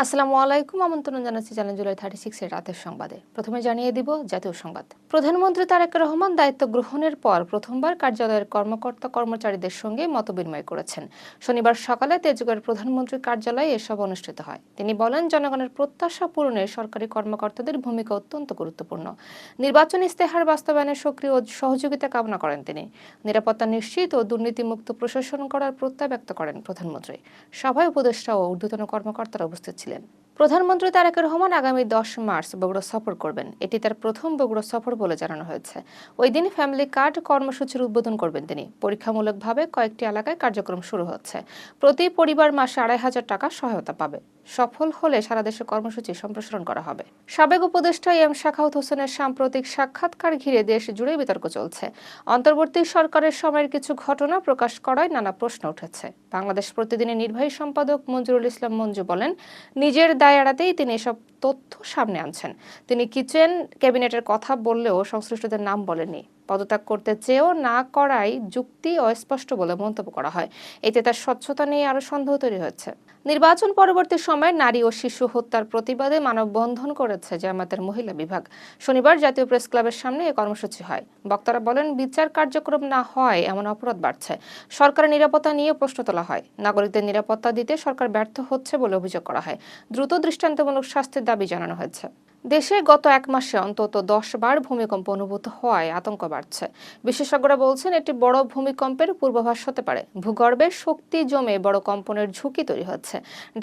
আসসালামু আলাইকুম, আমন্ত্রণ জানাচ্ছি চ্যানেল জুলাই 36 এর রাতের সংবাদে। প্রথমে জানিয়ে দিব জাতীয় সংবাদ। প্রধানমন্ত্রী তারেক রহমান দায়িত্ব গ্রহণের পর প্রথমবার কার্যালয়ের কর্মকর্তা কর্মচারীদের সঙ্গে মতবিনিময় করেছেন। শনিবার সকালে তেজগাঁওয়ের প্রধানমন্ত্রীর কার্যালয়ে এসব অনুষ্ঠিত হয়। তিনি বলেন, জনগণের প্রত্যাশা পূরণে সরকারি কর্মকর্তাদের ভূমিকা অত্যন্ত গুরুত্বপূর্ণ। নির্বাচনী ইস্তেহার বাস্তবায়নে সক্রিয় সহযোগিতা কামনা করেন তিনি। নিরাপত্তা নিশ্চিত ও দুর্নীতিমুক্ত প্রশাসন করার প্রত্যয় ব্যক্ত করেন প্রধানমন্ত্রী। সভায় উপদেষ্টা ও ঊর্ধ্বতন কর্মকর্তারা উপস্থিত ছিলেন। প্রধানমন্ত্রী তারেক রহমান আগামী 10 মার্চ বগুড়া সফর করবেন। এটি তার প্রথম বগুড়া সফর বলে জানানো হয়েছে। ওই দিন ফ্যামিলি কার্ড কর্মসূচির উদ্বোধন করবেন তিনি। পরীক্ষামূলকভাবে কয়েকটি এলাকায় কার্যক্রম শুরু হচ্ছে। প্রতি পরিবার মাসে 2,500 টাকা সহায়তা পাবে। সফল হলে সারা দেশে কর্মসূচি সম্প্রসারণ করা হবে। সাবেক উপদেষ্টা এম শাখাওয়াত হোসেনের সাম্প্রতিক সাক্ষাৎকার ঘিরে দেশ জুড়ে বিতর্ক চলছে। অন্তর্বর্তী সরকারের সময়ের কিছু ঘটনা প্রকাশ করায় নানা প্রশ্ন উঠেছে। বাংলাদেশ প্রতিদিনের নির্বাহী সম্পাদক মঞ্জুরুল ইসলাম মঞ্জু বলেন, নিজের দায় এড়াতেই তিনি এসব তথ্য সামনে আনছেন। তিনি কিচেন ক্যাবিনেটের কথা বললেও সংশ্লিষ্টদের নাম বলেননি। পদত্যাগ করতে চেয়েও না করাই যুক্তি অস্পষ্ট বলে মন্তব্য করা হয়। এতে তার স্বচ্ছতা নিয়ে আরো সন্দেহ তৈরি হয়েছে। নির্বাচন পরবর্তী সময়ে নারী ও শিশু হত্যার প্রতিবাদে মানববন্ধন করেছে জামায়াতের মহিলা বিভাগ। শনিবার জাতীয় প্রেস ক্লাবের সামনে এ কর্মসূচি হয়। বক্তারা বলেন, বিচার কার্যক্রম না হয় এমন অপরাধ বাড়ছে। সরকারের নিরাপত্তা নিয়ে প্রশ্ন তোলা হয়। নাগরিকদের নিরাপত্তা দিতে সরকার ব্যর্থ হচ্ছে বলে অভিযোগ করা হয়। দ্রুত দৃষ্টান্তমূলক শাস্তির দাবি জানানো হয়েছে। দেশে গত 1 মাসে অন্তত 10 বার ভূমিকম্প অনুভূত হওয়ায় আতঙ্ক বাড়ছে। বিশেষজ্ঞরা বলছেন, এটি বড় ভূমিকম্পের পূর্বাভাস হতে পারে। ভূগর্ভে শক্তি জমে বড় কম্পনের ঝুঁকি তৈরি হচ্ছে।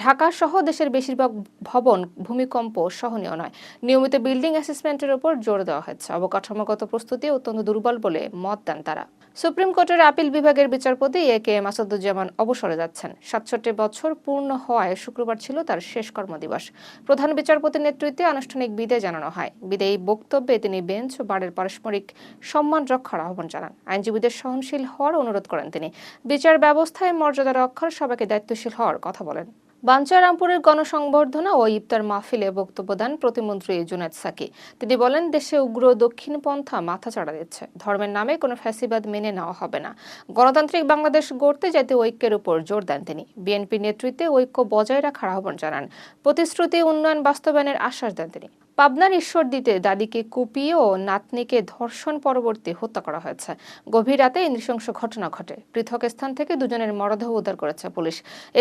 ঢাকা সহ দেশের বেশিরভাগ ভবন ভূমিকম্প সহনীয় নয়। নিয়মিত বিল্ডিং অ্যাসেসমেন্টের উপর জোর দেওয়া হচ্ছে। অবকাঠামোগত প্রস্তুতি অত্যন্ত দুর্বল বলে মত দেন তারা। সুপ্রিম কোর্টের আপিল বিভাগের বিচারপতি এ.কে মাসুদুজ্জামান অবসরে যাচ্ছেন। 67 বছর পূর্ণ হওয়ায় শুক্রবার ছিল তার শেষ কর্মদিবস। প্রধান বিচারপতির নেতৃত্বে আনুষ্ঠানিক বিদায় জানানো হয়। বিদায়ী বক্তব্যে তিনি বেঞ্চ ও বারের পারস্পরিক সম্মান রক্ষার আহ্বান জানান। আইনজীবীদের সহনশীল হওয়ার অনুরোধ করেন তিনি। বিচার ব্যবস্থায় মর্যাদা রক্ষার সবাইকে দায়িত্বশীল হওয়ার কথা বলেন। বাঞ্ছারামপুরের গণসংবর্ধনা ও ইফতার মাহফিলে বক্তব্য দেন প্রতিমন্ত্রী জুনায়েদ সাকি। তিনি বলেন, দেশে উগ্র দক্ষিণপন্থা মাথাচাড়া দিচ্ছে। ধর্মের নামে কোনো ফ্যাসিবাদ মেনে নেওয়া হবে না। গণতান্ত্রিক বাংলাদেশ গড়তে জাতীয় ঐক্যের উপর জোর দেন তিনি। বিএনপির নেতৃত্বে ঐক্য বজায় রাখার আহ্বান জানান। প্রতিশ্রুতি উন্নয়ন বাস্তবায়নের আশ্বাস দেন তিনি। পাবনার ঈশ্বরদীতে দাদিকে কুপিয়ে ও নাতনিকে ধর্ষণ পরবর্তী হত্যা করা হয়েছে। গভীর রাতে এই নৃশংস ঘটনা ঘটে। পৃথক স্থান থেকে দুজনের মরদেহ উদ্ধার করেছে পুলিশ।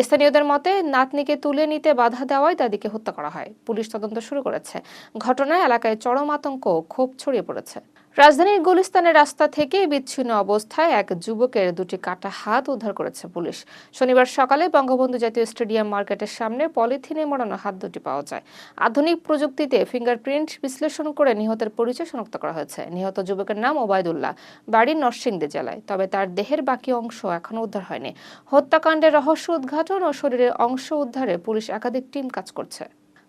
স্থানীয়দের মতে, নাতনিকে তুলে নিতে বাধা দেওয়ায় দাদিকে হত্যা করা হয়। পুলিশ তদন্ত শুরু করেছে। ঘটনায় এলাকায় চরম আতঙ্ক ও ক্ষোভ ছড়িয়ে পড়েছে। রাজধানীর গুলিস্তানের রাস্তা থেকে বিচ্ছিন্ন অবস্থায় এক যুবকের 2টি কাটা হাত উদ্ধার করেছে পুলিশ। শনিবার সকালে বঙ্গবন্ধু জাতীয় স্টেডিয়াম মার্কেটের সামনে পলিথিনে মোড়ানো হাত 2টি পাওয়া যায়। আধুনিক প্রযুক্তিতে ফিঙ্গারপ্রিন্ট বিশ্লেষণ করে নিহতের পরিচয় শনাক্ত করা হয়েছে। নিহত যুবকের নাম ওবায়দুল্লাহ, বাড়ি নরসিংদী জেলায়। তবে তার দেহের বাকি অংশ এখনো উদ্ধার হয়নি। হত্যাকাণ্ডের রহস্য উদ্ঘাটন ও শরীরের অংশ উদ্ধারে পুলিশ একাধিক টিম কাজ করছে।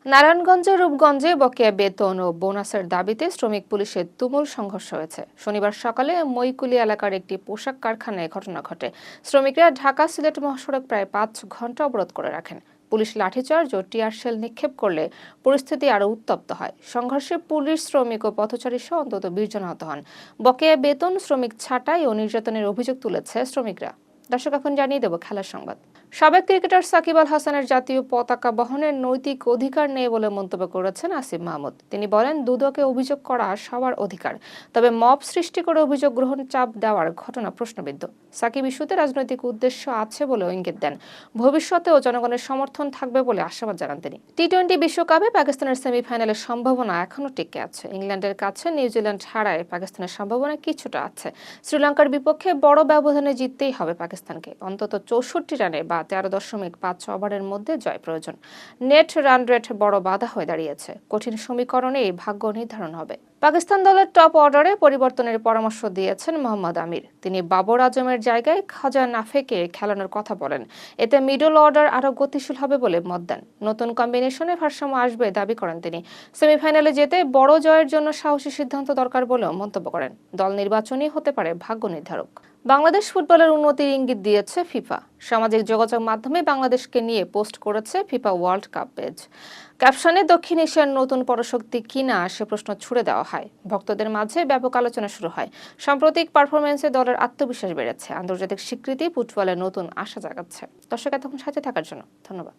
নারায়ণগঞ্জের রূপগঞ্জে বকেয়া বেতন ও বোনাসের দাবিতে শ্রমিক পুলিশের তুমুল সংঘর্ষ হয়েছে। শনিবার সকালে মইকুলি এলাকার একটি পোশাক কারখানায় ঘটনা ঘটে। শ্রমিকরা ঢাকা সিলেট মহাসড়ক প্রায় 5 ঘন্টা অবরোধ করে রাখেন। পুলিশ লাঠিচার্জ ও টিয়ার শেল নিক্ষেপ করলে পরিস্থিতি আরও উত্তপ্ত হয়। সংঘর্ষে পুলিশ, শ্রমিক ও পথচারী সহ অন্তত 20 জন আহত হন। বকেয়া বেতন, শ্রমিক ছাঁটাই ও নির্যাতনের অভিযোগ তুলেছে শ্রমিকরা। দর্শক, এখন জানিয়ে দেব খেলার সংবাদ। সাবেক ক্রিকেটার সাকিব আল হাসানের জাতীয় পতাকা বহনের নৈতিক অধিকার নেই বলে মন্তব্য করেছেন আসিফ মাহমুদ। তিনি বলেন, দুদকে অভিযোগ করা সবার অধিকার, তবে মব সৃষ্টি করে অভিযোগ গ্রহণ চাপ দেওয়ার ঘটনা প্রশ্নবিদ্ধ। সাকিব ইস্যুতে রাজনৈতিক উদ্দেশ্য আছে বলেও ইঙ্গিত দেন। ভবিষ্যতেও জনগণের সমর্থন থাকবে বলে আশাবাদ জানান তিনি। টি-20 বিশ্বকাপে পাকিস্তানের সেমিফাইনালের সম্ভাবনা এখনো টিকে আছে। ইংল্যান্ডের কাছে নিউজিল্যান্ড হারায় পাকিস্তানের সম্ভাবনা কিছুটা আছে। শ্রীলঙ্কার বিপক্ষে বড় ব্যবধানে জিততেই হবে পাকিস্তানকে। অন্তত 64 রানে বা 13.5 ওভারের মধ্যে জয় প্রয়োজন। নেট রান রেট বড় বাধা হয়ে দাঁড়িয়েছে। কঠিন সমীকরণেই ভাগ্য নির্ধারণ হবে। পাকিস্তান দলের টপ অর্ডারে পরিবর্তনের পরামর্শ দিয়েছেন মোহাম্মদ আমির। তিনি বাবর আজমের জায়গায় খাজা নাফেকে খেলানোর কথা বলেন। এতে মিডল অর্ডার আরও গতিশীল হবে বলে মত দেন। নতুন কম্বিনেশনে ভারসাম্য আসবে দাবি করেন তিনি। সেমিফাইনালে যেতে বড় জয়ের জন্য সাহসী সিদ্ধান্ত দরকার বলেও মন্তব্য করেন। দল নির্বাচনই হতে পারে ভাগ্য নির্ধারক। বাংলাদেশ ফুটবলের উন্নতির ইঙ্গিত দিয়েছে ফিফা। সামাজিক যোগাযোগ মাধ্যমে বাংলাদেশকে নিয়ে পোস্ট করেছে ফিফা ওয়ার্ল্ড কাপ পেজ। ক্যাপশনে দক্ষিণ এশিয়ার নতুন পরাশক্তি কিনা সে প্রশ্ন ছুড়ে দেওয়া হয়। ভক্তদের মাঝে ব্যাপক আলোচনা শুরু হয়। সাম্প্রতিক পারফরমেন্সে দলের আত্মবিশ্বাস বেড়েছে। আন্তর্জাতিক স্বীকৃতি ফুটবলে নতুন আশা জাগাচ্ছে। দর্শক, এতক্ষণ সাথে থাকার জন্য ধন্যবাদ।